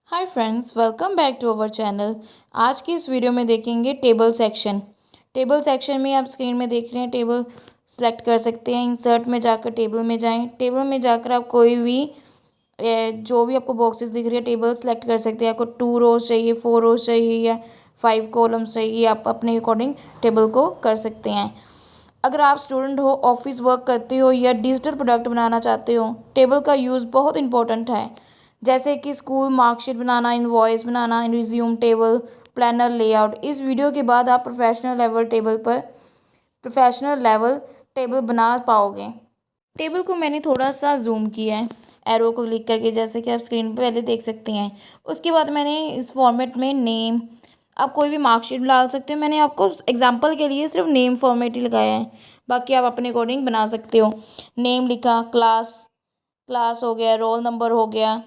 Hi friends, welcome back to our channel. आज की इस वीडियो में देखेंगे टेबल सेक्शन। टेबल सेक्शन में आप स्क्रीन में देख रहे हैं टेबल सेलेक्ट कर सकते हैं। इंसर्ट में जाकर टेबल में जाएं। टेबल में जाकर आप कोई भी जो भी आपको बॉक्सेस दिख रही है टेबल सेलेक्ट कर सकते हैं। आपको 2 रोज चाहिए, 4 रोज चाहिए या 5 कॉलम्स चाहिए, आप अपने अकॉर्डिंग टेबल को कर सकते हैं। अगर आप स्टूडेंट हो, ऑफिस वर्क करते हो या डिजिटल प्रोडक्ट बनाना चाहते हो, टेबल का यूज़ बहुत इंपॉर्टेंट है। जैसे कि स्कूल मार्कशीट बनाना, इनवॉइस बनाना, रिज्यूम टेबल, प्लानर लेआउट। इस वीडियो के बाद आप प्रोफेशनल लेवल टेबल बना पाओगे। टेबल को मैंने थोड़ा सा जूम किया है एरो को क्लिक करके, जैसे कि आप स्क्रीन पर पहले देख सकते हैं। उसके बाद मैंने इस फॉर्मेट में नेम, आप कोई भी मार्कशीट डाल सकते हो। मैंने आपको एग्जांपल के लिए सिर्फ नेम फॉर्मेट ही लगाया है, बाकी आप अपने अकॉर्डिंग बना सकते हो। नेम लिखा, क्लास क्लास हो गया, रोल नंबर हो गया।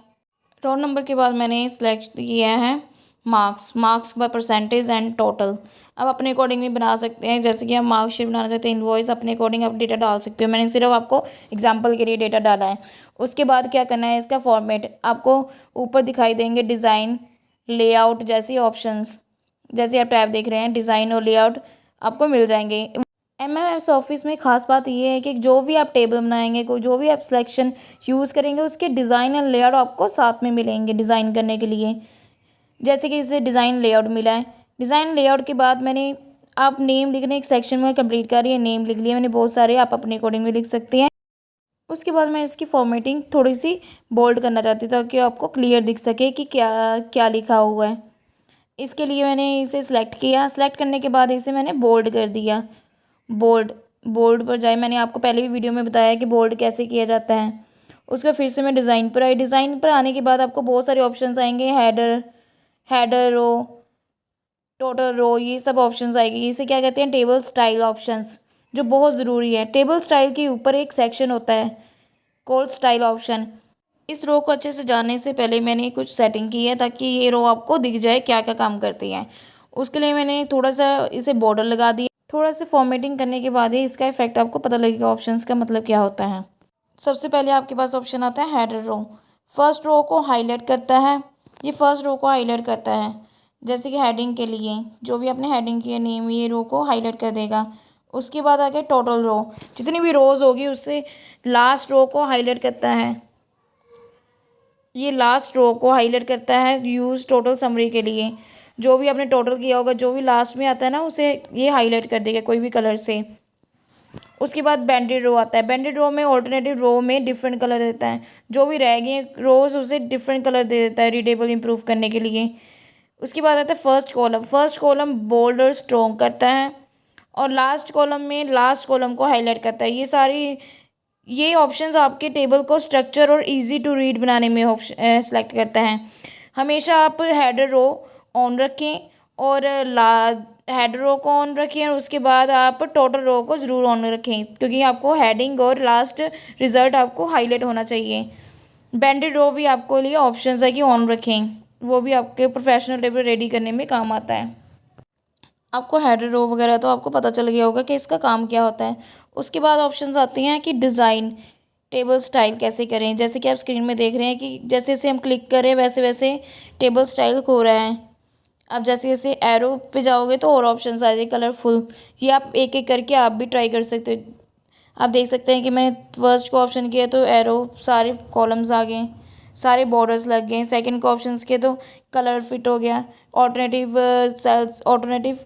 रोल नंबर के बाद मैंने सिलेक्ट किया है marks, marks by percentage and total. आप अपने अकॉर्डिंग भी बना सकते हैं। जैसे कि आप मार्कशीट बनाना चाहते हैं, इनवॉइस, अपने अकॉर्डिंग आप डेटा डाल सकते हो। मैंने सिर्फ आपको एग्जांपल के लिए डेटा डाला है। उसके बाद क्या करना है, इसका फॉर्मेट आपको ऊपर दिखाई देंगे, डिज़ाइन, लेआउट जैसे ऑप्शंस। जैसे आप टैब देख रहे हैं, डिज़ाइन और लेआउट आपको मिल जाएंगे। एमएस ऑफिस में ख़ास बात ये है कि जो भी आप टेबल बनाएंगे, कोई जो भी आप सिलेक्शन यूज़ करेंगे, उसके डिज़ाइन एंड लेआउट आपको साथ में मिलेंगे डिज़ाइन करने के लिए। जैसे कि इसे डिज़ाइन लेआउट मिला है। डिज़ाइन लेआउट के बाद मैंने, आप नेम लिखने एक सेक्शन में कंप्लीट कर रही है, नेम लिख लिया मैंने बहुत सारे, आप अपने अकॉर्डिंग में लिख सकते हैं। उसके बाद मैं इसकी फॉर्मेटिंग थोड़ी सी बोल्ड करना चाहती हूँ ताकि आपको क्लियर दिख सके कि क्या क्या लिखा हुआ है। इसके लिए मैंने इसे सिलेक्ट किया। सिलेक्ट करने के बाद इसे मैंने बोल्ड कर दिया। बोल्ड बोल्ड पर जाए, मैंने आपको पहले भी वीडियो में बताया कि बोल्ड कैसे किया जाता है। उसका फिर से मैं डिज़ाइन पर आई। डिज़ाइन पर आने के बाद आपको बहुत सारे ऑप्शंस आएंगे, हेडर रो, टोटल रो, ये सब ऑप्शंस आएगी। इसे क्या कहते हैं, टेबल स्टाइल ऑप्शंस, जो बहुत ज़रूरी है। टेबल स्टाइल के ऊपर एक सेक्शन होता है कॉल स्टाइल ऑप्शन। इस रो को अच्छे से जानने से पहले मैंने कुछ सेटिंग की है ताकि ये रो आपको दिख जाए क्या क्या काम करती है। उसके लिए मैंने थोड़ा सा इसे बॉर्डर लगा दिया। थोड़ा सा फॉर्मेटिंग करने के बाद ही इसका इफेक्ट आपको पता लगेगा ऑप्शंस का मतलब क्या होता है। सबसे पहले आपके पास ऑप्शन आता है हेडर रो। फर्स्ट रो को हाईलाइट करता है। ये फर्स्ट रो को हाईलाइट करता है। जैसे कि हेडिंग के लिए जो भी आपने हेडिंग की है, नेम, ये रो को हाईलाइट कर देगा। उसके बाद आगे टोटल रो, जितनी भी रोज होगी उससे लास्ट रो को हाईलाइट करता है। ये लास्ट रो को हाईलाइट करता है यूज़ टोटल समरी के लिए। जो भी आपने टोटल किया होगा, जो भी लास्ट में आता है ना, उसे ये हाईलाइट कर देगा कोई भी कलर से। उसके बाद बैंडेड रो आता है। बैंडेड रो में ऑल्टरनेटिव रो में डिफरेंट कलर देता है। जो भी रह गए रोज उसे डिफरेंट कलर दे देता है रीडेबल इंप्रूव करने के लिए। उसके बाद आता है first column. First column bold और स्ट्रॉन्ग करता है, और लास्ट कॉलम में लास्ट कॉलम को हाईलाइट करता है। ये ऑप्शंस आपके टेबल को स्ट्रक्चर और इजी टू रीड बनाने में ऑप्शन सेलेक्ट करता है। हमेशा आप हेडर रो ऑन रखें और हेडर रो को ऑन रखें, और उसके बाद आप टोटल रो को ज़रूर ऑन रखें, क्योंकि आपको हेडिंग और लास्ट रिजल्ट आपको हाईलाइट होना चाहिए। बैंडेड रो भी आपको लिए ऑप्शंस है कि ऑन रखें, वो भी आपके प्रोफेशनल टेबल रेडी करने में काम आता है। आपको हेडर रो वगैरह तो आपको पता चल गया होगा कि इसका काम क्या होता है। उसके बाद ऑप्शंस आती हैं कि डिज़ाइन टेबल स्टाइल कैसे करें। जैसे कि आप स्क्रीन में देख रहे हैं कि जैसे जैसे हम क्लिक करें वैसे वैसे टेबल स्टाइल हो रहा है। आप जैसे जैसे एरो पे जाओगे तो और ऑप्शंस आ जाए कलरफुल। ये आप एक एक करके आप भी ट्राई कर सकते हो। आप देख सकते हैं कि मैंने फर्स्ट को ऑप्शन किया तो एरो सारे कॉलम्स आ गए, सारे बॉर्डर्स लग गए। सेकंड को ऑप्शंस किए तो कलर फिट हो गया। ऑल्टरनेटिव सेल्स, ऑल्टरनेटिव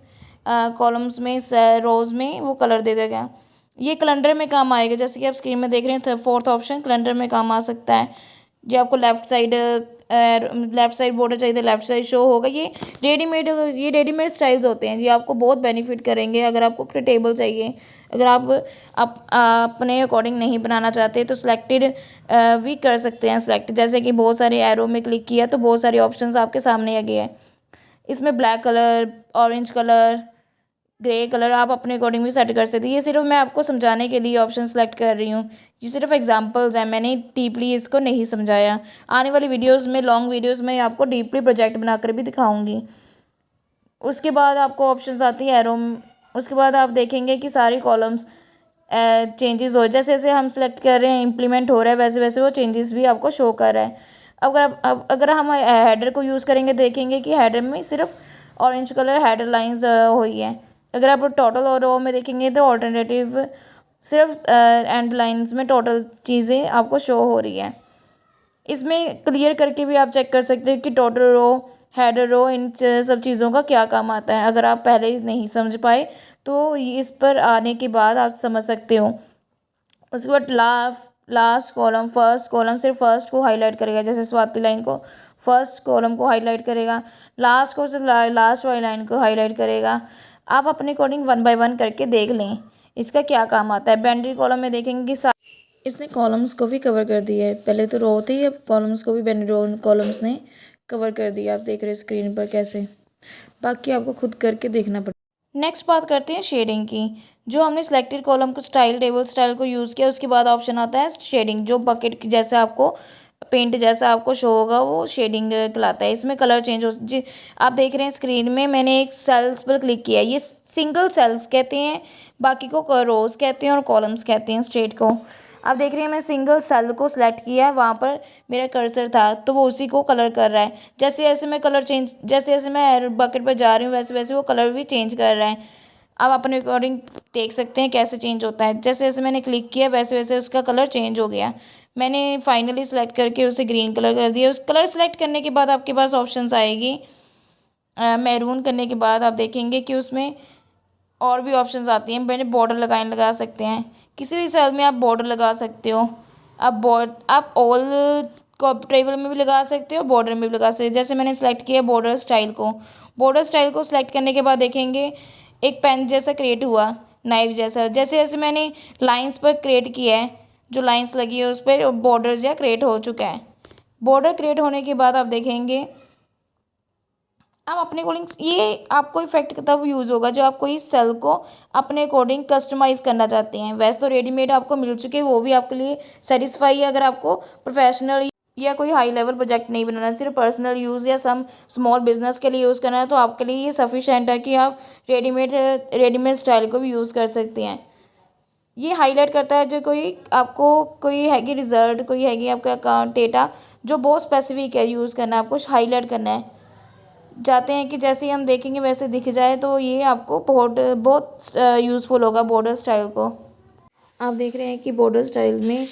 कॉलम्स में, रोज में वो कलर दे देगा। ये कैलेंडर में काम आएगा। जैसे कि आप स्क्रीन में देख रहे हैं, फोर्थ ऑप्शन कैलेंडर में काम आ सकता है। जो आपको लेफ़्ट साइड बॉर्डर चाहिए तो लेफ़्ट साइड शो होगा। ये रेडीमेड स्टाइल्स होते हैं, ये आपको बहुत बेनिफिट करेंगे। अगर आपको टेबल चाहिए, अगर आप अपने अकॉर्डिंग नहीं बनाना चाहते तो सिलेक्टेड भी कर सकते हैं। सिलेक्ट जैसे कि बहुत सारे एरो में क्लिक किया तो बहुत सारे ऑप्शंस आपके सामने आ गए हैं। इसमें black colour, orange colour, grey colour आप अपने अकॉर्डिंग भी सेट कर सकते हैं। ये सिर्फ मैं आपको समझाने के लिए ऑप्शन सेलेक्ट कर रही हूँ। ये सिर्फ एग्जांपल्स हैं, मैंने डीपली इसको नहीं समझाया। आने वाली वीडियोस में, लॉन्ग वीडियोस में आपको डीपली प्रोजेक्ट बनाकर भी दिखाऊंगी। उसके बाद आपको ऑप्शंस आती है एरो। उसके बाद आप देखेंगे कि सारी कॉलम्स चेंजेस हो, जैसे जैसे हम सेलेक्ट कर रहे हैं इम्प्लीमेंट हो रहा है, वैसे वैसे वो चेंजेस भी आपको शो कर रहा है। अगर हम हेडर को यूज़ करेंगे देखेंगे कि हेडर में सिर्फ ऑरेंज कलर हेडर लाइंस हुई है। अगर आप टोटल और रो में देखेंगे तो ऑल्टरनेटिव सिर्फ एंड लाइंस में टोटल चीज़ें आपको शो हो रही है। इसमें क्लियर करके भी आप चेक कर सकते हो कि टोटल रो, हेडर रो, इन सब चीज़ों का क्या काम आता है। अगर आप पहले ही नहीं समझ पाए तो इस पर आने के बाद आप समझ सकते हो। उसके बाद लास्ट कॉलम, फर्स्ट कॉलम सिर्फ फर्स्ट को हाईलाइट करेगा, जैसे स्वाति लाइन को फर्स्ट कॉलम को हाईलाइट करेगा, लास्ट को लास्ट वाली लाइन को हाईलाइट करेगा। आप अपने अकॉर्डिंग 1 बाय 1 करके देख लें इसका क्या काम आता है। बाइनरी कॉलम में देखेंगे कि इसने कॉलम्स को भी कवर कर दिया है। पहले तो रो थी, अब कॉलम्स को भी बाइनरी कॉलम्स ने कवर कर दिया। आप देख रहे हैं स्क्रीन पर कैसे, बाकी आपको खुद करके देखना पड़ेगा। नेक्स्ट बात करते हैं शेडिंग की। जो हमने सिलेक्टेड कॉलम को स्टाइल, टेबल स्टाइल को यूज़ किया, उसके बाद ऑप्शन आता है शेडिंग। जो बकेट जैसे आपको पेंट जैसा आपको शो होगा वो शेडिंग कहलाता है। इसमें कलर चेंज हो जी, आप देख रहे हैं स्क्रीन में मैंने एक सेल्स पर क्लिक किया है। ये सिंगल सेल्स कहते हैं, बाकी को रोज कहते हैं और कॉलम्स कहते हैं स्ट्रेट को। आप देख रहे हैं मैं सिंगल सेल को सिलेक्ट किया है, वहाँ पर मेरा कर्सर था तो वो उसी को कलर कर रहा है। जैसे जैसे मैं कलर चेंज, जैसे जैसे मैं बकेट पर जा रही हूँ वैसे वैसे वो कलर भी चेंज कर रहा है। आप अपने अकॉर्डिंग देख सकते हैं कैसे चेंज होता है। जैसे जैसे मैंने क्लिक किया वैसे वैसे उसका कलर चेंज हो गया। मैंने फाइनली सेलेक्ट करके उसे ग्रीन कलर कर दिया। उस कलर सेलेक्ट करने के बाद आपके पास ऑप्शंस आएगी। मैरून करने के बाद आप देखेंगे कि उसमें और भी ऑप्शंस आती हैं। मैंने बॉर्डर लगा सकते हैं, किसी भी सेल में आप बॉर्डर लगा सकते हो। आप ऑल को टेबल में भी लगा सकते हो, बॉर्डर में भी लगा सकते हो। जैसे मैंने सेलेक्ट किया बॉर्डर स्टाइल को। बॉर्डर स्टाइल को सेलेक्ट करने के बाद देखेंगे एक पेन जैसा क्रिएट हुआ, नाइफ जैसा। जैसे जैसे मैंने लाइंस पर क्रिएट किया है, जो लाइंस लगी है उस पर बॉर्डर्स या क्रिएट हो चुका है। बॉर्डर क्रिएट होने के बाद आप देखेंगे आप अपने अकॉर्डिंग, ये आपको इफेक्ट तब यूज़ होगा जब आप कोई सेल को अपने अकॉर्डिंग कस्टमाइज़ करना चाहते हैं। वैसे तो रेडीमेड आपको मिल चुके हैं, वो भी आपके लिए सेटिस्फाई है। अगर आपको प्रोफेशनल या कोई हाई लेवल प्रोजेक्ट नहीं बनाना, सिर्फ पर्सनल यूज़ या सम स्मॉल बिजनेस के लिए यूज़ करना है तो आपके लिए ये सफिशेंट है कि आप रेडीमेड स्टाइल को भी यूज़ कर सकते हैं। ये हाईलाइट करता है जो कोई आपको कोई हैगी रिजल्ट, कोई हैगी आपका अकाउंट डेटा जो बहुत स्पेसिफिक है, यूज़ करना है आपको, हाईलाइट करना है चाहते हैं कि जैसे ही हम देखेंगे वैसे दिख जाए, तो ये आपको बहुत बहुत यूज़फुल होगा बॉर्डर स्टाइल को। आप देख रहे हैं कि बॉर्डर स्टाइल में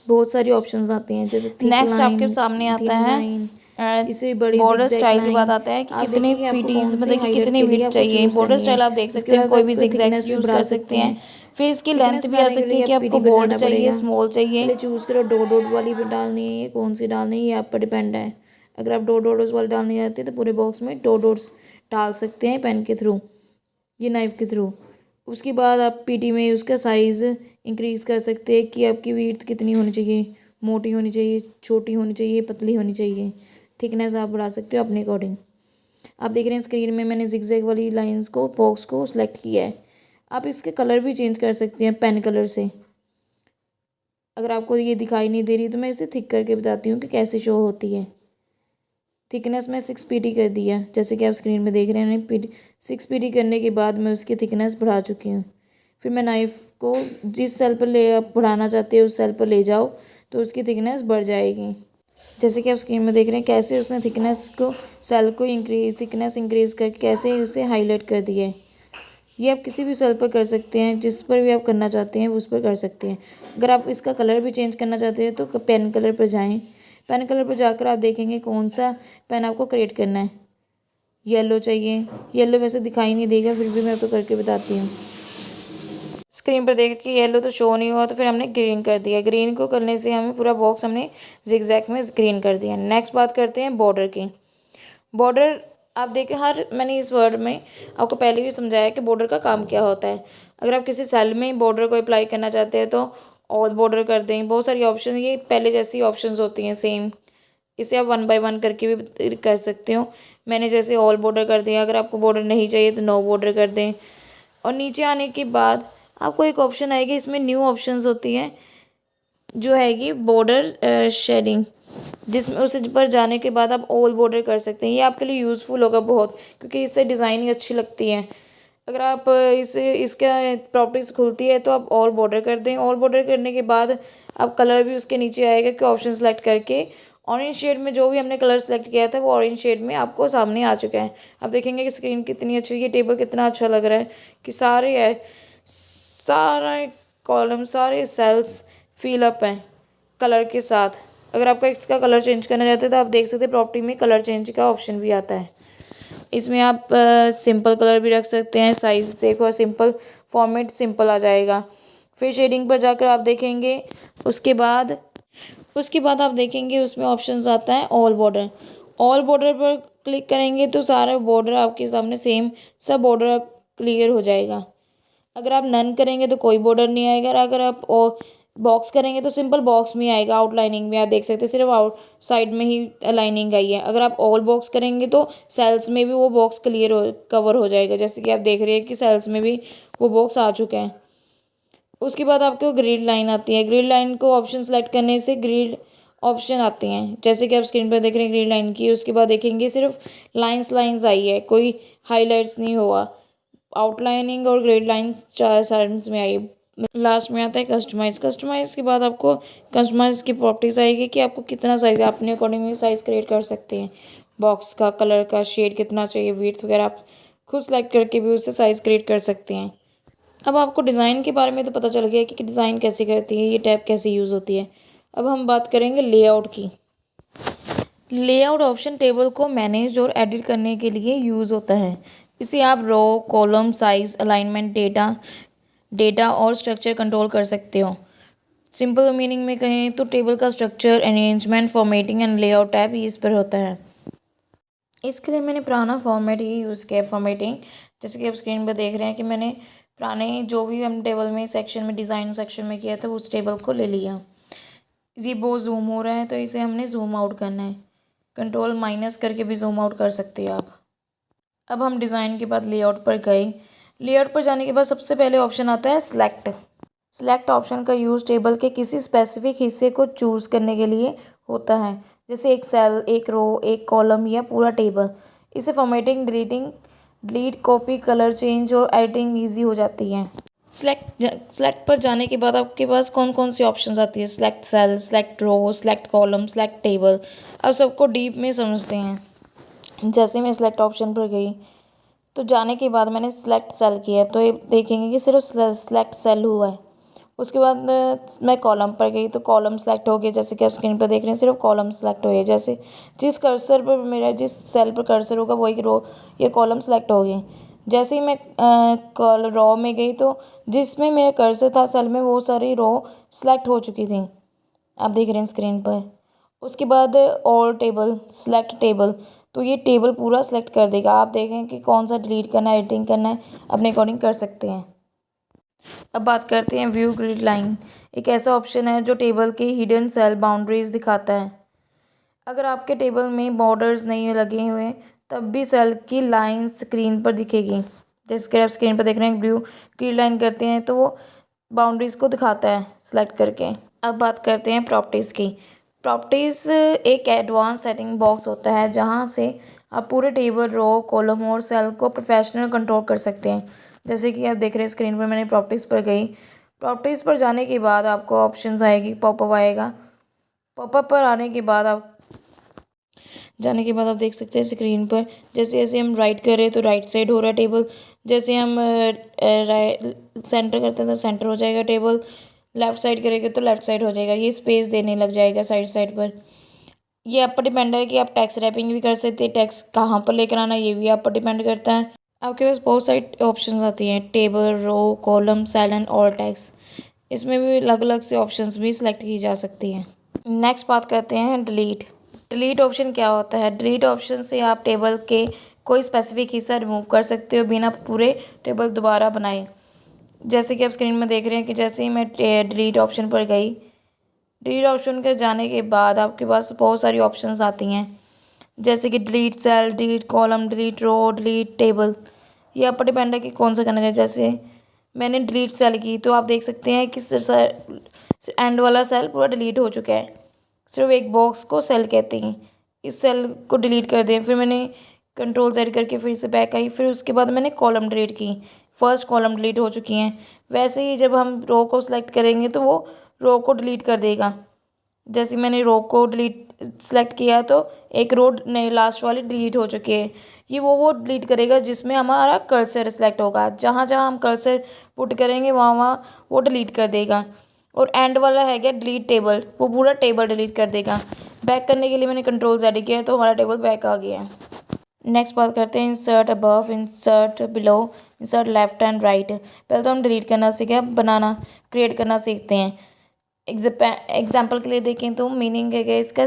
बहुत सारी ऑप्शंस आते हैं, जैसे नेक्स्ट आपके सामने आता है इसे बड़ी बॉर्डर स्टाइल के बाद आता है कि कितने पीटीज मतलब कि कितने विड्थ चाहिए। बॉर्डर स्टाइल आप देख सकते हैं, कोई भी जिगजैग्स यूज़ कर सकते हैं। फिर इसकी लेंथ भी आ सकती है कि आपको बोल्ड चाहिए, स्मॉल चाहिए। चूज़ करो डॉट डॉट वाली भी डालनी है, कौन सी डालनी है ये आप पर डिपेंड है। अगर आप डॉट डॉट्स वाली डालनी चाहते हैं तो पूरे बॉक्स में डॉट डॉट्स डाल सकते हैं पेन के थ्रू, ये नाइफ के थ्रू। उसके बाद आप पीटी में उसका साइज़ इंक्रीज़ कर सकते हैं कि आपकी विड्थ कितनी होनी चाहिए, मोटी होनी चाहिए, छोटी होनी चाहिए, पतली होनी चाहिए। थिकनेस आप बढ़ा सकते हो अपने अकॉर्डिंग। आप देख रहे हैं स्क्रीन में मैंने जिगजैग वाली लाइंस को, बॉक्स को सिलेक्ट किया है। आप इसके कलर भी चेंज कर सकते हैं पेन कलर से। अगर आपको ये दिखाई नहीं दे रही तो मैं इसे थिक करके बताती हूँ कि कैसे शो होती है। थिकनेस में 6 पीटी कर दिया, जैसे कि आप स्क्रीन में देख रहे हैं। 6 पीटी करने के बाद मैं उसकी थिकनेस बढ़ा चुकी हूँ। फिर मैं नाइफ़ को जिस सेल पर ले आप बढ़ाना चाहते हो उस सेल पर ले जाओ तो उसकी थिकनेस बढ़ जाएगी। जैसे कि आप स्क्रीन में देख रहे हैं कैसे उसने थिकनेस को, सेल को थिकनेस इंक्रीज़ करके कैसे उसे हाईलाइट कर दिया है। ये आप किसी भी सेल पर कर सकते हैं, जिस पर भी आप करना चाहते हैं उस पर कर सकते हैं। अगर आप इसका कलर भी चेंज करना चाहते हैं तो पेन कलर पर जाएं। पेन कलर पर जाकर आप देखेंगे कौन सा पेन आपको क्रिएट करना है। येलो चाहिए, येलो वैसे दिखाई नहीं देगा, फिर भी मैं आपको करके बताती हूँ। स्क्रीन पर देख के येलो तो शो नहीं हुआ तो फिर हमने ग्रीन कर दिया। ग्रीन को करने से हमें पूरा बॉक्स हमने जिगजैग में ग्रीन कर दिया। नेक्स्ट बात करते हैं बॉर्डर की। बॉर्डर आप देखें, मैंने इस वर्ड में आपको पहले भी समझाया कि बॉर्डर का काम क्या होता है। अगर आप किसी सेल में बॉर्डर को अप्लाई करना चाहते हैं तो ऑल बॉर्डर कर दें। बहुत सारी ऑप्शन, ये पहले जैसी ऑप्शंस होती हैं सेम। इसे आप 1 बाय 1 करके भी कर सकते हो। मैंने जैसे ऑल बॉर्डर कर दिया। अगर आपको बॉर्डर नहीं चाहिए तो नो बॉर्डर कर दें। और नीचे आने के बाद आपको एक ऑप्शन आएगी, इसमें न्यू ऑप्शंस होती हैं जो हैगी बॉर्डर शेडिंग, जिसमें उस पर जाने के बाद आप ऑल बॉर्डर कर सकते हैं। ये आपके लिए यूज़फुल होगा बहुत, क्योंकि इससे डिज़ाइनिंग अच्छी लगती है। अगर आप इसका प्रॉपर्टीज खुलती है तो आप ऑल बॉर्डर कर दें। ऑल बॉर्डर करने के बाद आप कलर भी उसके नीचे आएगा कि ऑप्शन सेलेक्ट करके ऑरेंज शेड में जो भी हमने कलर सेलेक्ट किया था वो ऑरेंज शेड में आपको सामने आ चुका है। आप देखेंगे कि स्क्रीन कितनी अच्छी, ये टेबल कितना अच्छा लग रहा है कि सारा कॉलम, सारे सेल्स फिल अप हैं कलर के साथ। अगर आपका इसका कलर चेंज करना चाहते हैं तो आप देख सकते हैं प्रॉपर्टी में कलर चेंज का ऑप्शन भी आता है। इसमें आप सिंपल कलर भी रख सकते हैं, साइज़ देखो सिंपल, फॉर्मेट सिंपल आ जाएगा। फिर शेडिंग पर जाकर आप देखेंगे, उसके बाद आप देखेंगे उसमें ऑप्शंस आता है ऑल बॉर्डर। ऑल बॉर्डर पर क्लिक करेंगे तो सारा बॉर्डर आपके सामने सेम सब बॉर्डर क्लियर हो जाएगा। अगर आप नन करेंगे तो कोई बॉर्डर नहीं आएगा, अगर आप बॉक्स करेंगे तो सिंपल बॉक्स में आएगा, आउटलाइनिंग में आप देख सकते हैं सिर्फ आउट साइड में ही लाइनिंग आई है। अगर आप ऑल बॉक्स करेंगे तो सेल्स में भी वो बॉक्स कवर हो जाएगा, जैसे कि आप देख रहे हैं कि सेल्स में भी वो बॉक्स आ चुका है। उसके बाद आपको ग्रिड लाइन आती है। ग्रिड लाइन को ऑप्शन सेलेक्ट करने से ग्रिड ऑप्शन आती हैं, जैसे कि आप स्क्रीन पर देख रहे हैं ग्रिड लाइन की। उसके बाद देखेंगे सिर्फ लाइंस आई है, कोई हाईलाइट्स नहीं हुआ। आउटलाइनिंग और ग्रिड लाइंस चार साइड्स में आई। लास्ट में आता है कस्टमाइज़ के बाद आपको कस्टमाइज़ की प्रॉपर्टीज़ आएगी कि आपको कितना साइज़, अपने अकॉर्डिंगली साइज़ क्रिएट कर सकते हैं। बॉक्स का कलर का शेड कितना चाहिए, विड्थ वगैरह आप खुद सेलेक्ट करके भी उससे साइज़ क्रिएट कर सकते हैं। अब आपको डिज़ाइन के बारे में तो पता चल गया कि डिज़ाइन कैसे करती है, ये टैब कैसे यूज़ होती है। अब हम बात करेंगे लेआउट की। लेआउट ऑप्शन टेबल को मैनेज और एडिट करने के लिए यूज़ होता है। इसे आप रो, कॉलम, साइज, अलाइनमेंट, डेटा और स्ट्रक्चर कंट्रोल कर सकते हो। सिंपल मीनिंग में कहें तो टेबल का structure, arrangement, formatting and layout tab इस पर होता है। इसके लिए मैंने पुराना फॉर्मेट ही यूज़ किया है, फॉर्मेटिंग। जैसे कि आप स्क्रीन पर देख रहे हैं कि मैंने पुराने जो भी हम टेबल में सेक्शन में डिज़ाइन सेक्शन में किया था उस टेबल को ले लिया। ये बहुत जूम हो रहा है तो इसे हमने जूम आउट करना है। कंट्रोल माइनस करके भी जूम आउट कर सकते हैं आप। अब हम डिज़ाइन के बाद लेआउट पर गए। लेआउट पर जाने के बाद सबसे पहले ऑप्शन आता है सिलेक्ट ऑप्शन का यूज़ टेबल के किसी स्पेसिफिक हिस्से को चूज़ करने के लिए होता है, जैसे एक सेल, एक रो, एक कॉलम या पूरा टेबल। इसे formatting, delete, copy, colour change और एडिटिंग ईजी हो जाती है। सेलेक्ट पर जाने के बाद आपके पास कौन कौन सी ऑप्शंस आती है, सेलेक्ट सेल, सेलेक्ट रो, सेलेक्ट कॉलम, सेलेक्ट टेबल। अब सबको डीप में समझते हैं। जैसे मैं सिलेक्ट ऑप्शन पर गई तो जाने के बाद मैंने सेलेक्ट सेल किया तो ये देखेंगे कि सिर्फ सेलेक्ट सेल हुआ है। उसके बाद मैं कॉलम पर गई तो कॉलम सेलेक्ट हो गया, जैसे कि आप स्क्रीन पर देख रहे हैं सिर्फ कॉलम सेलेक्ट हो गया। जैसे जिस कर्सर पर मेरा जिस सेल पर कर्सर होगा वही रो या कॉलम सेलेक्ट हो गई। जैसे ही मैं रो में गई तो जिसमें मेरा कर्सर था सेल में वो सारी रो सेलेक्ट हो चुकी थी, आप देख रहे हैं स्क्रीन पर। उसके बाद ऑल टेबल, सेलेक्ट टेबल, तो ये टेबल पूरा सेलेक्ट कर देगा। आप देखें कि कौन सा डिलीट करना है, एडिटिंग करना है, अपने अकॉर्डिंग कर सकते हैं। अब बात करते हैं व्यू ग्रिड लाइन। एक ऐसा ऑप्शन है जो टेबल के हिडन सेल बाउंड्रीज दिखाता है। अगर आपके टेबल में बॉर्डर्स नहीं लगे हुए तब भी सेल की लाइन स्क्रीन पर दिखेगी। जैसे कि आप स्क्रीन पर देख रहे हैं व्यू ग्रिड लाइन करते हैं तो वो बाउंड्रीज को दिखाता है सेलेक्ट करके। अब बात करते हैं प्रॉपर्टीज़ की। प्रॉपर्टीज़ एक एडवांस सेटिंग बॉक्स होता है जहाँ से आप पूरे टेबल, रो, कॉलम और सेल को प्रोफेशनल कंट्रोल कर सकते हैं। जैसे कि आप देख रहे हैं स्क्रीन पर, मैंने प्रॉपर्टीज़ पर गई। प्रॉपर्टीज़ पर जाने के बाद आपको ऑप्शंस आएगी, पॉपअप आएगा। पॉपअप पर आने के बाद आप देख सकते हैं स्क्रीन पर, जैसे जैसे हम राइट कर रहे हैं तो राइट साइड हो रहा है टेबल, जैसे हम सेंटर करते हैं तो सेंटर हो जाएगा टेबल, लेफ़्ट साइड करेंगे तो लेफ़्ट साइड हो जाएगा। ये स्पेस देने लग जाएगा साइड साइड पर। ये आप पर डिपेंड है कि आप टेक्स्ट रैपिंग भी कर सकते हैं, टेक्स्ट कहाँ पर लेकर आना ये भी आप पर डिपेंड करता है। आपके पास बहुत सारी ऑप्शंस आती हैं, table, row, column, cell and all text. इसमें भी अलग अलग से ऑप्शंस भी सिलेक्ट की जा सकती हैं। नेक्स्ट बात करते हैं डिलीट ऑप्शन क्या होता है। डिलीट ऑप्शन से आप टेबल के कोई स्पेसिफिक हिस्सा रिमूव कर सकते हो बिना पूरे टेबल दोबारा बनाए। जैसे कि आप स्क्रीन में देख रहे हैं कि जैसे ही मैं डिलीट ऑप्शन पर गई, डिलीट ऑप्शन के जाने के बाद आपके पास बहुत सारी ऑप्शंस आती हैं, जैसे कि delete cell, delete column, delete row, delete table. ये आप पर डिपेंड है कि कौन सा करना है। जैसे मैंने डिलीट सेल की तो आप देख सकते हैं कि एंड वाला सेल पूरा डिलीट हो चुका है, सिर्फ एक बॉक्स को सेल कहते हैं। इस सेल को डिलीट कर दें। फिर मैंने कंट्रोल Z करके फिर से बैक आई, फिर उसके बाद मैंने कॉलम डिलीट की, फर्स्ट कॉलम डिलीट हो चुकी हैं। वैसे ही जब हम रो को सिलेक्ट करेंगे तो वो रो को डिलीट कर देगा। जैसे मैंने रो को डिलीट सेलेक्ट किया तो एक रो नहीं लास्ट वाली डिलीट हो चुकी है। ये वो डिलीट करेगा जिसमें हमारा कर्सर सेलेक्ट होगा। जहाँ जहाँ हम कर्सर पुट करेंगे वहाँ वहाँ वो डिलीट कर देगा। और एंड वाला है क्या डिलीट टेबल, वो पूरा टेबल डिलीट कर देगा। बैक करने के लिए मैंने कंट्रोल Z किया है तो हमारा टेबल बैक आ गया है। नेक्स्ट बात करते हैं insert above, insert below, insert left and right. पहले तो हम डिलीट करना सीखे, अब बनाना क्रिएट करना सीखते हैं। एग्जाम्पल के लिए देखें तो मीनिंग है कि इसका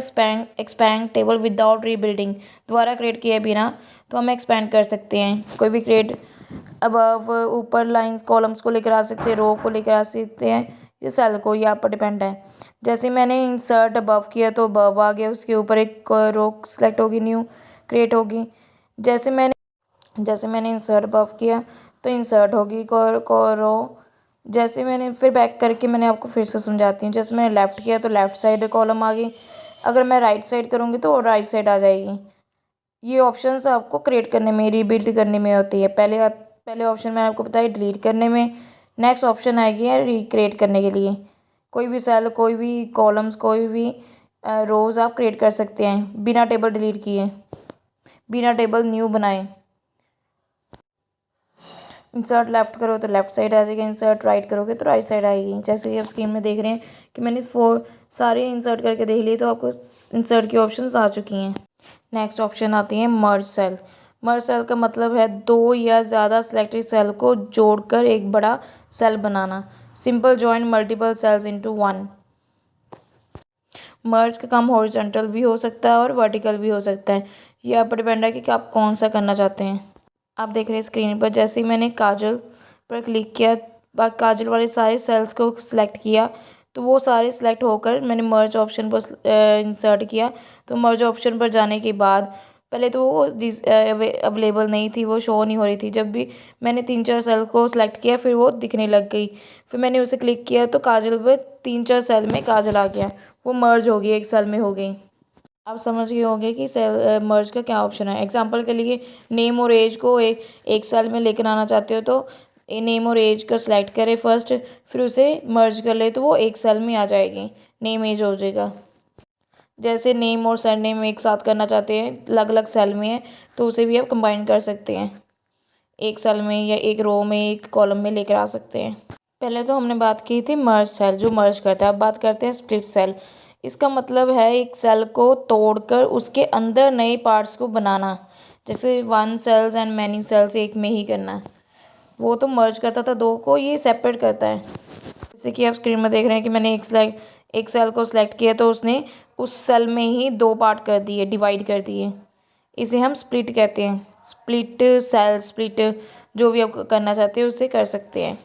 एक्सपैंड टेबल विदाउट रीबिल्डिंग, दोबारा क्रिएट किए बिना तो हम एक्सपैंड कर सकते हैं। कोई भी क्रिएट अबव ऊपर लाइंस कॉलम्स को लेकर आ सकते हैं, रो को लेकर आ सकते हैं, ये सेल को, ये आप पर डिपेंड है। जैसे मैंने इंसर्ट अबव किया तो अबव आ गया, उसके ऊपर एक रो सेलेक्ट होगी, न्यू क्रिएट होगी। जैसे मैंने इंसर्ट अबव किया तो इंसर्ट होगी रो। जैसे मैंने फिर बैक करके मैंने आपको फिर से समझाती हूँ। जैसे मैंने लेफ़्ट किया तो लेफ़्ट साइड कॉलम आ गई, अगर मैं राइट साइड करूँगी तो राइट साइड आ जाएगी। ये ऑप्शंस आपको क्रिएट करने में, रीबिल्ड करने में होती है। पहले ऑप्शन मैंने आपको बताया डिलीट करने में, नेक्स्ट ऑप्शन आएगी है रिक्रिएट करने के लिए। कोई भी सेल, कोई भी कॉलम्स, कोई भी रोज़ आप क्रिएट कर सकते हैं बिना टेबल डिलीट किए, बिना टेबल न्यू बनाए। इंसर्ट लेफ्ट करो तो लेफ्ट साइड आ जाएगा, इंसर्ट राइट करोगे तो राइट साइड आएगी। जैसे कि आप स्क्रीन में देख रहे हैं कि मैंने 4 सारे इंसर्ट करके देख लिए तो आपको इंसर्ट की ऑप्शंस आ चुकी हैं। नेक्स्ट ऑप्शन आती है मर्ज सेल। मर्ज सेल का मतलब है दो या ज़्यादा सिलेक्टेड सेल को जोड़कर एक बड़ा सेल बनाना। Simple join multiple cells into one. Merge का काम हॉरिजॉन्टल भी हो सकता है और वर्टिकल भी हो सकता है। ये आप पर डिपेंड है कि आप कौन सा करना चाहते हैं। आप देख रहे हैं स्क्रीन पर, जैसे ही मैंने काजल पर क्लिक किया, काजल वाले सारे सेल्स को सिलेक्ट किया तो वो सारे सिलेक्ट होकर मैंने मर्ज ऑप्शन पर इंसर्ट किया। तो मर्ज ऑप्शन पर जाने के बाद पहले तो वो अवेलेबल नहीं थी, वो शो नहीं हो रही थी। जब भी मैंने 3-4 सेल को सिलेक्ट किया फिर वो दिखने लग गई। फिर मैंने उसे क्लिक किया तो काजल पर 3-4 सेल में काजल आ गया, वो मर्ज हो गई, एक सेल में हो गई। आप समझ गए होंगे कि सेल मर्ज का क्या ऑप्शन है। एग्जांपल के लिए नेम और एज को एक सेल में लेकर आना चाहते हो तो नेम और एज का सिलेक्ट करें फर्स्ट, फिर उसे मर्ज कर ले तो वो एक सेल में आ जाएगी, नेम एज हो जाएगा। जैसे नेम और सरनेम एक साथ करना चाहते हैं, अलग अलग सेल में है तो उसे भी आप कंबाइन कर सकते हैं, एक सेल में या एक रो में, एक कॉलम में लेकर आ सकते हैं। पहले तो हमने बात की थी मर्ज सेल, जो मर्ज करता है। अब बात करते हैं स्प्लिट सेल। इसका मतलब है एक सेल को तोड़कर उसके अंदर नए पार्ट्स को बनाना। जैसे one cells and many cells एक में ही करना। वो तो मर्ज करता था दो को, ये सेपरेट करता है। जैसे कि आप स्क्रीन में देख रहे हैं कि मैंने एक सेल को सिलेक्ट किया तो उसने उस सेल में ही दो पार्ट कर दिए, डिवाइड कर दिए। इसे हम स्प्लिट कहते हैं। स्प्लिट सेल, स्प्लिट जो भी आप करना चाहते हैं उससे कर सकते हैं।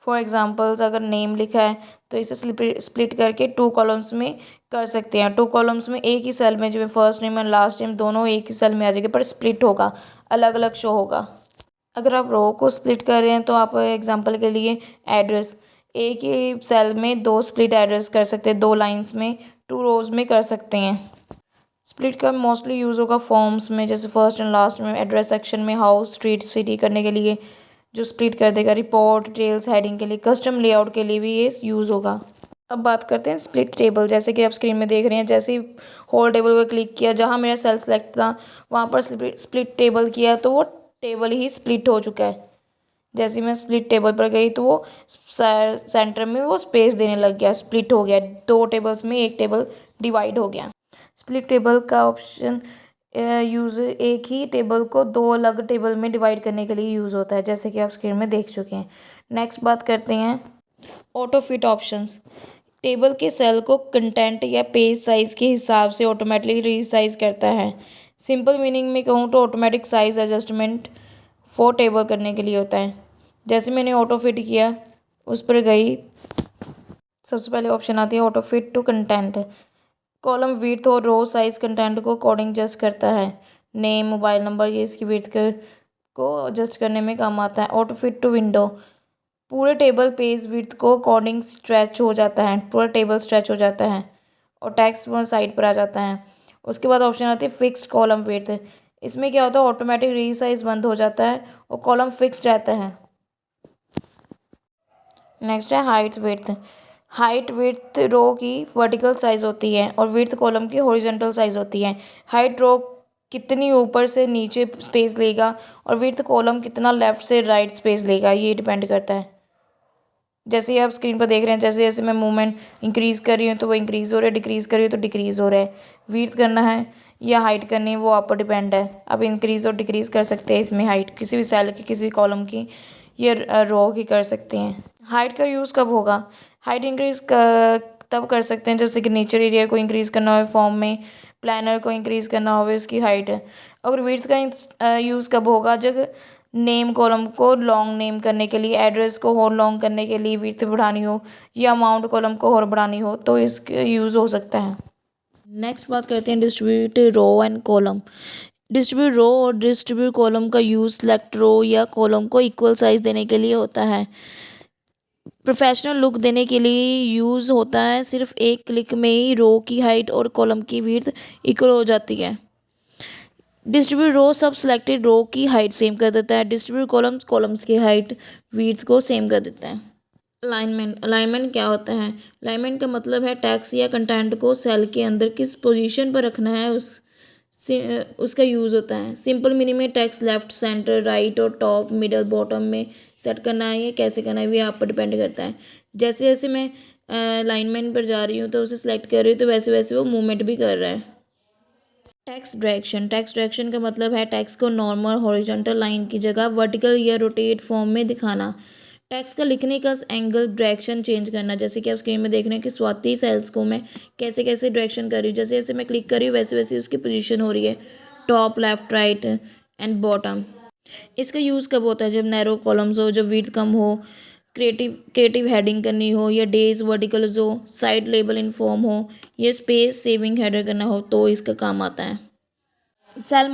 फॉर एग्जांपल्स अगर नेम लिखा है तो इसे स्प्लिट करके 2 कॉलम्स में कर सकते हैं। 2 कॉलम्स में एक ही सेल में, जो फर्स्ट नेम और लास्ट नेम दोनों एक ही सेल में आ जाएंगे, पर स्प्लिट होगा, अलग अलग शो होगा। अगर आप रो को स्प्लिट कर रहे हैं तो आप एग्जांपल के लिए एड्रेस, एक ही सेल में 2 स्प्लिट एड्रेस कर सकते हैं, 2 लाइन्स में, 2 रोज में कर सकते हैं। स्प्लिट का मोस्टली यूज़ होगा फॉर्म्स में, जैसे फर्स्ट एंड लास्ट में, एड्रेस सेक्शन में, हाउस, स्ट्रीट, सिटी करने के लिए जो स्प्लिट कर देगा, रिपोर्ट, डिटेल्स, हेडिंग के लिए, कस्टम लेआउट के लिए भी ये यूज़ होगा। अब बात करते हैं स्प्लिट टेबल। जैसे कि आप स्क्रीन में देख रहे हैं, जैसे ही होल टेबल पर क्लिक किया, जहाँ मेरा सेल सेलेक्ट था वहाँ पर स्प्लिट टेबल किया तो वो टेबल ही स्प्लिट हो चुका है। जैसे ही मैं स्प्लिट टेबल पर गई तो वो सेंटर में वो स्पेस देने लग गया, स्प्लिट हो गया, 2 टेबल्स में एक टेबल डिवाइड हो गया। स्प्लिट टेबल का ऑप्शन यूज़ एक ही टेबल को 2 अलग टेबल में डिवाइड करने के लिए यूज़ होता है, जैसे कि आप स्क्रीन में देख चुके हैं। नेक्स्ट बात करते हैं ऑटो फिट ऑप्शंस। टेबल के सेल को कंटेंट या पेज साइज़ के हिसाब से ऑटोमेटिकली रीसाइज करता है। सिंपल मीनिंग में कहूँ तो automatic size adjustment for table करने के लिए होता है। जैसे मैंने ऑटो फिट किया, उस पर गई, सबसे पहले ऑप्शन आती है auto fit to content. Column width और रो साइज कंटेंट को अकॉर्डिंग एडजस्ट करता है। नेम, मोबाइल नंबर, ये इसकी विड्थ को एडजस्ट करने में काम आता है। ऑटो फिट टू विंडो, पूरे टेबल पेज विड्थ को अकॉर्डिंग स्ट्रेच हो जाता है, पूरा टेबल स्ट्रेच हो जाता है और टेक्स्ट वो साइड पर आ जाता है। उसके बाद ऑप्शन आती है फिक्स्ड कॉलम विड्थ। इसमें क्या होता है, ऑटोमेटिक रीसाइज बंद हो जाता है और कॉलम फिक्स्ड रहता है। नेक्स्ट है हाइट विड्थ। हाइट विड्थ रो की वर्टिकल साइज होती है और विड्थ कॉलम की हॉरिजॉन्टल साइज होती है। हाइट रो कितनी ऊपर से नीचे स्पेस लेगा और विड्थ कॉलम कितना लेफ्ट से राइट स्पेस लेगा, ये डिपेंड करता है। जैसे ही आप स्क्रीन पर देख रहे हैं, जैसे जैसे मैं मूवमेंट इंक्रीज़ कर रही हूँ तो वो इंक्रीज़ हो रहा है, डिक्रीज़ कर रही हूँ तो डिक्रीज़ हो रहा है। विड्थ करना है या हाइट करनी है वो आप पर डिपेंड है। आप इंक्रीज़ और डिक्रीज़ कर सकते हैं इसमें, हाइट किसी भी सेल की, किसी भी कॉलम की, ये रो की कर सकते हैं। हाइट का यूज़ कब होगा? हाइट इंक्रीज़ तब कर सकते हैं जब सिग्नेचर एरिया को इंक्रीज़ करना हो फॉर्म में, प्लानर को इंक्रीज़ करना हो उसकी हाइट। अगर विड्थ का यूज़ कब होगा? जब नेम कॉलम को लॉन्ग नेम करने के लिए, एड्रेस को और लॉन्ग करने के लिए विड्थ बढ़ानी हो या अमाउंट कॉलम को और बढ़ानी हो तो इसके यूज़ हो सकता है। नेक्स्ट बात करते हैं distribute row and column. Distribute row और डिस्ट्रीब्यूट कॉलम का यूज़ सेलेक्ट रो या कॉलम को इक्वल साइज देने के लिए होता है। प्रोफेशनल लुक देने के लिए यूज़ होता है। सिर्फ एक क्लिक में ही रो की हाइट और कॉलम की विड्थ इक्वल हो जाती है। डिस्ट्रीब्यूट रो सब सिलेक्टेड रो की हाइट सेम कर देता है। डिस्ट्रीब्यूट कॉलम्स कॉलम्स की हाइट विड्थ को सेम कर देता है। अलाइनमेंट क्या होता है? अलाइनमेंट का मतलब है टेक्स्ट या कंटेंट को सेल के अंदर किस पोजीशन पर रखना है उसका यूज़ होता है। सिंपल मीनिंग में टेक्स्ट लेफ्ट, सेंटर, राइट और टॉप, मिडल, बॉटम में सेट करना है या कैसे करना है ये आप पर डिपेंड करता है। जैसे जैसे मैं अलाइनमेंट पर जा रही हूँ तो उसे सेलेक्ट कर रही हूँ तो वैसे वैसे वो मूवमेंट भी कर रहा है। टेक्स्ट डायरेक्शन का मतलब है टेक्स्ट को नॉर्मल हॉरिजॉन्टल लाइन की जगह वर्टिकल या रोटेट फॉर्म में दिखाना। टेक्स्ट का लिखने का एंगल डायरेक्शन चेंज करना। जैसे कि आप स्क्रीन में देख रहे हैं कि स्वाति सेल्स को मैं कैसे कैसे डायरेक्शन कर रही हूँ, जैसे जैसे मैं क्लिक कर रही हूँ वैसे वैसे उसकी पोजीशन हो रही है, top, left, right and bottom. इसका यूज़ कब होता है? जब नैरो कॉलम्स हो, जब विड्थ कम हो, क्रिएटिव हेडिंग करनी हो या डेज वर्टिकल्स हो, साइड लेबल इन्फॉर्म हो या स्पेस सेविंग हेडर करना हो तो इसका काम आता है। सेल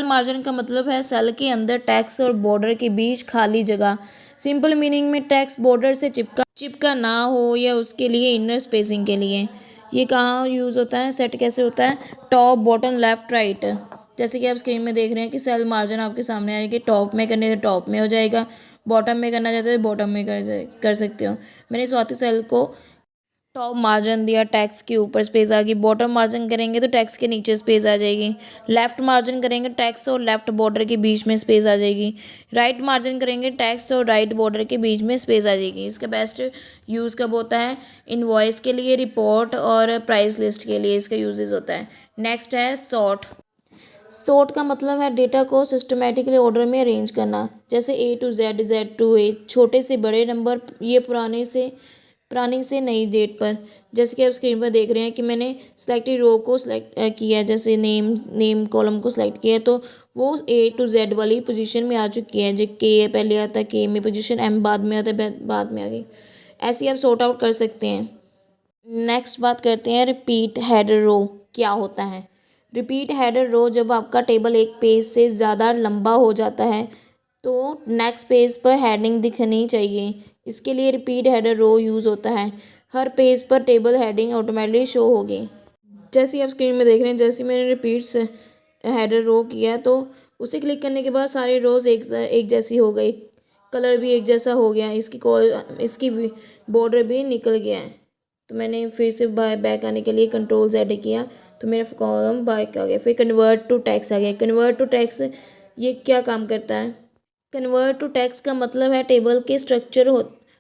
मार्जिन का मतलब है सेल के अंदर टेक्स्ट और बॉर्डर के बीच खाली जगह। सिंपल मीनिंग में टेक्स्ट बॉर्डर से चिपका ना हो या उसके लिए इनर स्पेसिंग के लिए। ये कहाँ यूज़ होता है, सेट कैसे होता है? Top, bottom, left, right. जैसे कि आप स्क्रीन में देख रहे हैं कि सेल मार्जिन आपके सामने आएगी। टॉप में करने तो टॉप में हो जाएगा, बॉटम में करना चाहते हो बॉटम में कर सकते हो। मैंने स्वाति सेल को टॉप मार्जिन दिया, टैक्स के ऊपर स्पेस आ गई। बॉटम मार्जिन करेंगे तो टैक्स के नीचे स्पेस आ जाएगी। लेफ्ट मार्जिन करेंगे टैक्स और लेफ्ट बॉर्डर के बीच में स्पेस आ जाएगी। राइट मार्जिन करेंगे टैक्स और राइट बॉर्डर के बीच में स्पेस आ जाएगी। इसका बेस्ट यूज़ कब होता है? इनवॉइस के लिए, रिपोर्ट और प्राइस लिस्ट के लिए इसका यूजेस होता है। नेक्स्ट है सॉर्ट का मतलब है डेटा को सिस्टमेटिकली ऑर्डर में अरेंज करना। जैसे A to Z, Z to A, छोटे से बड़े नंबर, ये पुरानी से नई डेट पर। जैसे कि आप स्क्रीन पर देख रहे हैं कि मैंने सिलेक्टेड रो को सिलेक्ट किया, जैसे नेम कॉलम को सिलेक्ट किया तो वो A to Z वाली पोजीशन में आ चुकी है। जो K पहले आता है, K में पोजीशन, M बाद में आता है, बाद में आ गई। ऐसे ही आप सॉर्ट आउट कर सकते हैं। नेक्स्ट बात करते हैं रिपीट हेडर रो क्या होता है। रिपीट हेडर रो जब आपका टेबल एक पेज से ज़्यादा लंबा हो जाता है तो नेक्स्ट पेज पर हेडिंग दिखनी चाहिए। इसके लिए रिपीट हेडर रो यूज़ होता है। हर पेज पर टेबल हेडिंग ऑटोमेटिकली शो होगी। जैसे आप स्क्रीन में देख रहे हैं, जैसे मैंने रिपीट्स हेडर रो किया तो उसे क्लिक करने के बाद सारे रोज़ एक जैसी हो गई, कलर भी एक जैसा हो गया, इसकी बॉर्डर भी निकल गया है। तो मैंने फिर से बैक आने के लिए कंट्रोल Z किया तो मेरा कॉलम बैक आ गया। फिर कन्वर्ट टू टेक्स्ट आ गया। कन्वर्ट टू टेक्स्ट ये क्या काम करता है? कन्वर्ट टू टेक्स्ट का मतलब है टेबल के स्ट्रक्चर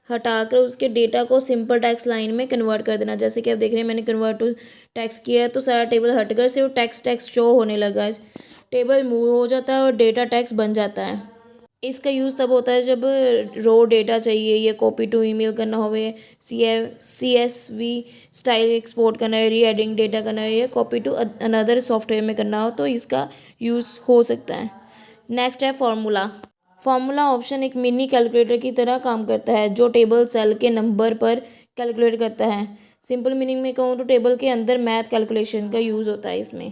हटाकर उसके डेटा को सिंपल टेक्स्ट लाइन में कन्वर्ट कर देना। जैसे कि आप देख रहे हैं मैंने कन्वर्ट टू टेक्स्ट किया तो सारा टेबल हटकर सिर्फ टेक्स्ट शो होने लगा। टेबल मूव हो जाता है और डेटा टेक्स्ट बन जाता है। इसका यूज़ तब होता है जब रो डेटा चाहिए या कॉपी टू ईमेल करना हो, CSV स्टाइल एक्सपोर्ट करना है, री एडिंग डेटा करना है या कॉपी टू अनदर सॉफ्टवेयर में करना हो तो इसका यूज़ हो सकता है। नेक्स्ट है फार्मूला ऑप्शन एक मिनी कैलकुलेटर की तरह काम करता है जो टेबल सेल के नंबर पर कैलकुलेट करता है। सिंपल मीनिंग में कहूँ तो टेबल के अंदर मैथ कैलकुलेशन का यूज़ होता है इसमें।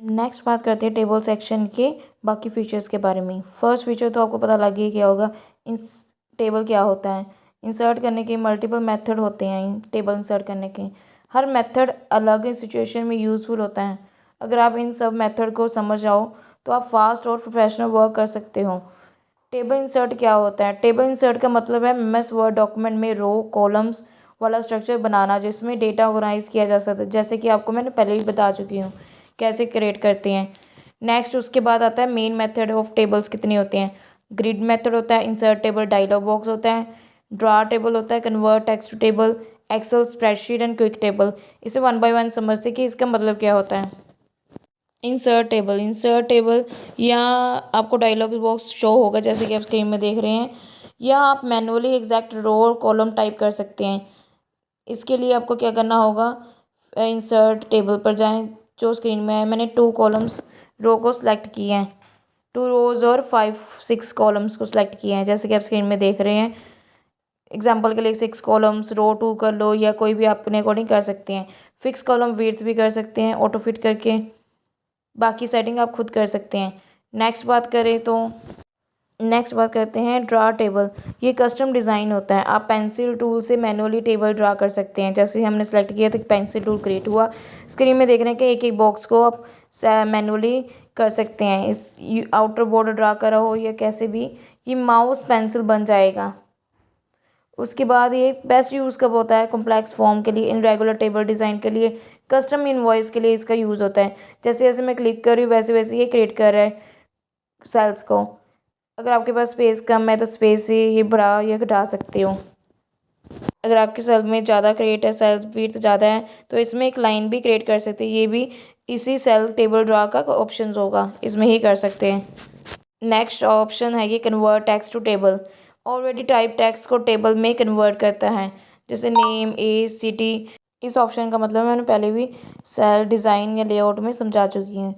नेक्स्ट बात करते हैं टेबल सेक्शन के बाकी फीचर्स के बारे में। फर्स्ट फीचर तो आपको पता लग ही क्या होगा, टेबल क्या होता है। इंसर्ट करने के मल्टीपल मेथड होते हैं टेबल इंसर्ट करने के। हर मेथड अलग सिचुएशन में यूज़फुल होता है। अगर आप इन सब मेथड को समझ जाओ तो आप फास्ट और प्रोफेशनल वर्क कर सकते हो। टेबल इंसर्ट क्या होता है? टेबल इंसर्ट का मतलब है MS वर्ड डॉक्यूमेंट में रो, कॉलम्स वाला स्ट्रक्चर बनाना जिसमें डेटा ऑर्गेनाइज किया जा सकता है, जैसे कि आपको मैंने पहले भी बता चुकी हूँ कैसे क्रिएट करते हैं। नेक्स्ट उसके बाद आता है मेन मेथड ऑफ टेबल्स कितनी होती हैं। ग्रिड मेथड होता है, इंसर्ट टेबल डायलॉग बॉक्स होता है, ड्रा टेबल होता है, convert text to table, Excel spreadsheet and quick table. इसे वन बाय वन समझते कि इसका मतलब क्या होता है। इंसर्ट टेबल यहाँ आपको डायलॉग बॉक्स शो होगा जैसे कि आप स्क्रीन में देख रहे हैं। यहाँ आप मैनुअली एग्जैक्ट रो और कॉलम टाइप कर सकते हैं। इसके लिए आपको क्या करना होगा, इंसर्ट टेबल पर जाएं जो स्क्रीन में है। मैंने 2 कॉलम्स रो को सिलेक्ट किए हैं, 2 रोज़ और 5-6 कॉलम्स को सिलेक्ट किए हैं जैसे कि आप स्क्रीन में देख रहे हैं। एग्जाम्पल के लिए 6 कॉलम्स रो 2 कर लो या कोई भी अपने अकॉर्डिंग कर सकते हैं। फिक्स कॉलम विड्थ भी कर सकते हैं ऑटो फिट करके, बाकी सेटिंग आप खुद कर सकते हैं। नेक्स्ट बात करते हैं ड्रा टेबल। ये कस्टम डिज़ाइन होता है, आप पेंसिल टूल से मैनुअली टेबल ड्रा कर सकते हैं। जैसे हमने सेलेक्ट किया तो पेंसिल टूल क्रिएट हुआ। स्क्रीन में देख रहे हैं कि एक एक बॉक्स को आप मैनुअली कर सकते हैं। इस आउटर बॉर्डर ड्रा करा हो या कैसे भी, ये माउस पेंसिल बन जाएगा। उसके बाद ये बेस्ट यूज़ कब होता है, कॉम्प्लेक्स फॉर्म के लिए, इनरेगुलर टेबल डिज़ाइन के लिए, कस्टम इनवॉइस के लिए इसका यूज़ होता है। जैसे जैसे मैं क्लिक कर रही हूँ वैसे वैसे ये क्रिएट कर रहा है सेल्स को। अगर आपके पास स्पेस कम है तो स्पेस से ये बढ़ा या घटा सकते हो। अगर आपके सेल में ज़्यादा क्रिएट है, सेल्स विड्थ ज़्यादा है, तो इसमें एक लाइन भी क्रिएट कर सकते हैं। ये भी इसी सेल टेबल ड्रा का ऑप्शन होगा, इसमें ही कर सकते हैं। नेक्स्ट ऑप्शन है ये convert text to table. Already type text को टेबल में कन्वर्ट करता है, जैसे नेम, एज, सिटी। इस ऑप्शन का मतलब मैंने पहले भी सेल डिज़ाइन या लेआउट में समझा चुकी हूँ।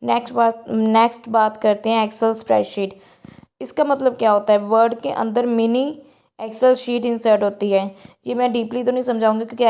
नेक्स्ट बात करते हैं एक्सेल स्प्रेडशीट। इसका मतलब क्या होता है, वर्ड के अंदर मिनी एक्सेल शीट इंसर्ट होती है। ये मैं डीपली तो नहीं समझाऊंगी क्योंकि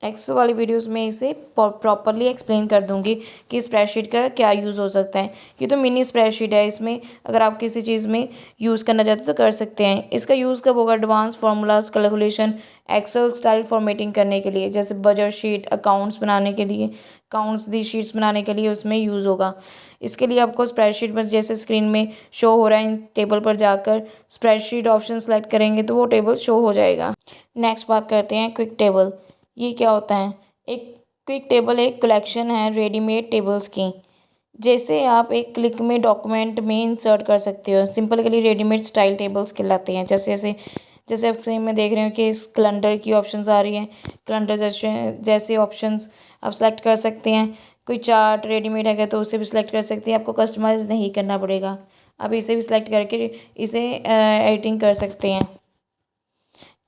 एक्सेल वाली वीडियोस में इसे प्रॉपरली एक्सप्लेन कर दूंगी कि स्प्रेडशीट का क्या यूज़ हो सकता है। ये तो मिनी स्प्रेडशीट है, इसमें अगर आप किसी चीज़ में यूज़ करना चाहते तो कर सकते हैं। इसका यूज़ कब होगा, advance formulas calculation, Excel style formatting करने के लिए, जैसे बजट शीट, अकाउंट्स बनाने के लिए, अकाउंट्स दी शीट्स बनाने के लिए उसमें यूज़ होगा। इसके लिए आपको स्प्रेडशीट में जैसे स्क्रीन में शो हो रहा है, इन टेबल पर जाकर स्प्रेडशीट ऑप्शन सेलेक्ट करेंगे तो वो टेबल शो हो जाएगा। नेक्स्ट बात करते हैं क्विक टेबल। ये क्या होता है, एक क्विक टेबल एक कलेक्शन है रेडीमेड टेबल्स की, जैसे आप एक क्लिक में डॉक्यूमेंट में इंसर्ट कर सकते हो। सिंपल के लिए रेडीमेड स्टाइल टेबल्स कहलाते हैं। जैसे आप स्क्रीन में देख रहे हो कि इस कैलेंडर की ऑप्शंस आ रही हैं, कैलेंडर जैसे ऑप्शंस आप सेलेक्ट कर सकते हैं। कोई चार्ट रेडीमेड है तो उसे भी सिलेक्ट कर सकते हैं, आपको कस्टमाइज़ नहीं करना पड़ेगा। आप इसे भी सिलेक्ट करके इसे एडिटिंग कर सकते हैं।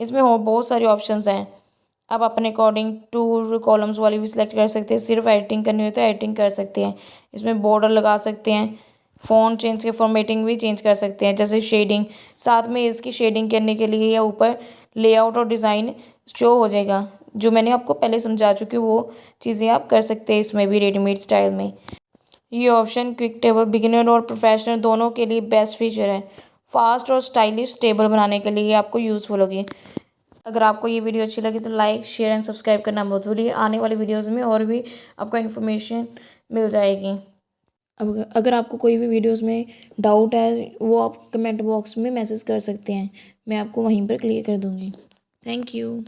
इसमें और बहुत सारे ऑप्शंस हैं, आप अपने अकॉर्डिंग टू कॉलम्स वाली भी सिलेक्ट कर सकते हैं। सिर्फ एडिटिंग करनी हो तो एडिटिंग कर सकते हैं। इसमें बॉर्डर लगा सकते हैं, फ़ॉन्ट चेंज के फॉर्मेटिंग भी चेंज कर सकते हैं, जैसे शेडिंग। साथ में इसकी शेडिंग करने के लिए या ऊपर लेआउट और डिज़ाइन शो हो जाएगा, जो मैंने आपको पहले समझा चुकी हूँ। वो चीज़ें आप कर सकते हैं इसमें भी रेडीमेड स्टाइल में। ये ऑप्शन क्विक टेबल बिगिनर और प्रोफेशनल दोनों के लिए बेस्ट फीचर है। फास्ट और स्टाइलिश टेबल बनाने के लिए आपको यूज़फुल होगी। अगर आपको ये वीडियो अच्छी लगी तो लाइक, शेयर एंड सब्सक्राइब करना मत भूलिए। आने वाली वीडियोस में और भी आपको इन्फॉर्मेशन मिल जाएगी। अब अगर आपको कोई भी वीडियोस में डाउट है वो आप कमेंट बॉक्स में मैसेज कर सकते हैं, मैं आपको वहीं पर क्लियर कर दूँगी। Thank you.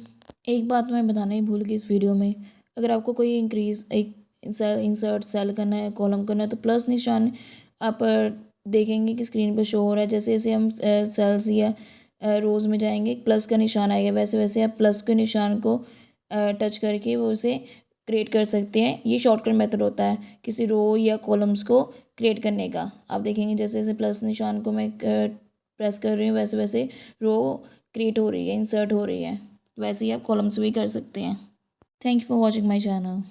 एक बात मैं बताना ही भूल गई इस वीडियो में, अगर आपको कोई इंसर्ट सेल करना है, कॉलम करना है तो प्लस निशान आप देखेंगे कि स्क्रीन पर शो हो रहा है। जैसे जैसे हम सेल्स या रोज़ में जाएंगे प्लस का निशान आएगा, वैसे वैसे आप प्लस के निशान को टच करके वो उसे क्रिएट कर सकते हैं। ये शॉर्टकट मेथड होता है किसी रो या कॉलम्स को क्रिएट करने का। आप देखेंगे जैसे जैसे प्लस निशान को मैं प्रेस कर रही हूँ वैसे वैसे रो क्रिएट हो रही है, इंसर्ट हो रही है। वैसे ही आप कॉलम्स भी कर सकते हैं। Thank you for watching my channel.